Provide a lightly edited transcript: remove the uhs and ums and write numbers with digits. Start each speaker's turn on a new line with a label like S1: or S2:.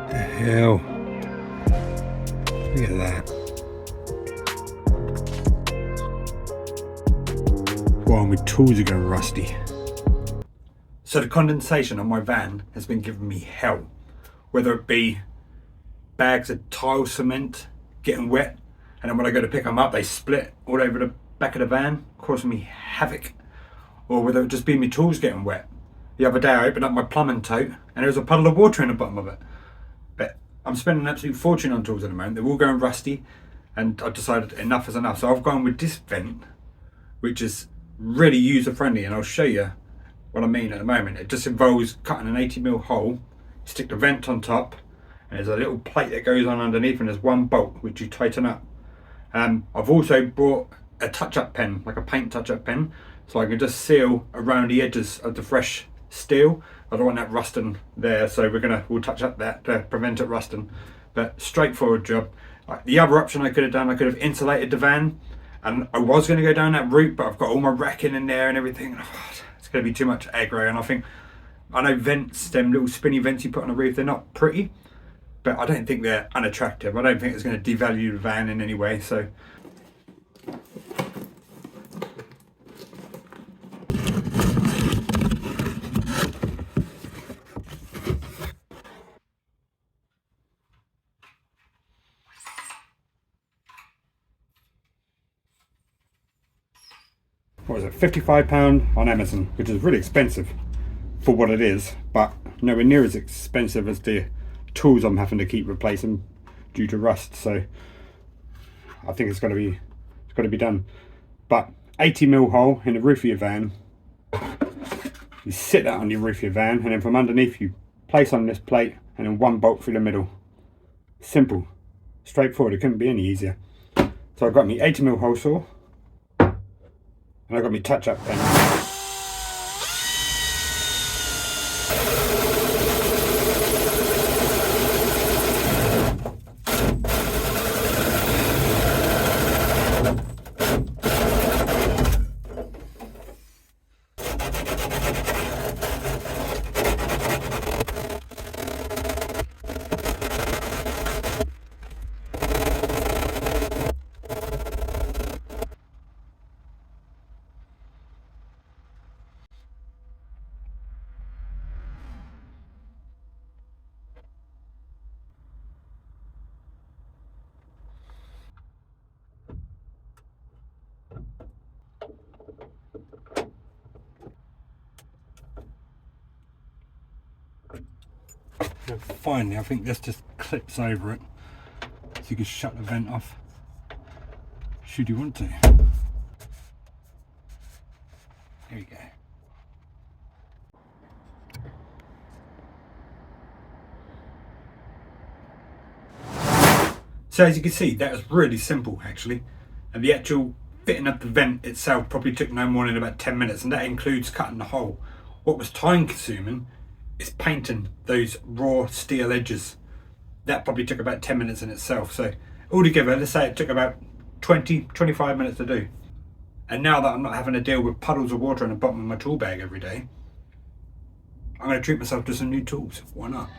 S1: The hell? Look at that. Wow, my tools are going rusty. So the condensation on my van has been giving me hell. Whether it be bags of tile cement getting wet, and then when I go to pick them up, they split all over the back of the van, causing me havoc. Or whether it just be my tools getting wet. The other day I opened up my plumbing tote and there was a puddle of water in the bottom of it. But I'm spending an absolute fortune on tools at the moment. They're all going rusty, and I've decided enough is enough. So I've gone with this vent, which is really user friendly, and I'll show you what I mean at the moment. It just involves cutting an 80mm hole, stick the vent on top, and there's a little plate that goes on underneath, and there's one bolt which you tighten up. I've also brought a touch-up pen, like a paint touch-up pen, so I can just seal around the edges of the fresh steel. I don't want that rusting there, so we'll touch up that to prevent it rusting. But straightforward job. The other option I could have done, I could have insulated the van, and I was going to go down that route, but I've got all my racking in there and everything, and it's going to be too much aggro. And I know vents, them little spinny vents you put on the roof, they're not pretty, but I don't think they're unattractive. I don't think it's going to devalue the van in any way. So what was it, £55 on Amazon, which is really expensive for what it is, but nowhere near as expensive as the tools I'm having to keep replacing due to rust. So I think it's got to be done. But 80mm hole in the roof of your van, you sit that on your roof of your van, and then from underneath you place on this plate, and then one bolt through the middle. Simple, straightforward. It couldn't be any easier. So I've got my 80mm hole saw, and I've got my touch-up pen. And finally, I think this just clips over it, so you can shut the vent off, should you want to. There you go. So as you can see, that was really simple actually, and the actual fitting of the vent itself probably took no more than about 10 minutes, and that includes cutting the hole. What was time consuming is painting those raw steel edges. That probably took about 10 minutes in itself. So altogether, let's say it took about 20-25 minutes to do. And now that I'm not having to deal with puddles of water in the bottom of my tool bag every day, I'm going to treat myself to some new tools. Why not?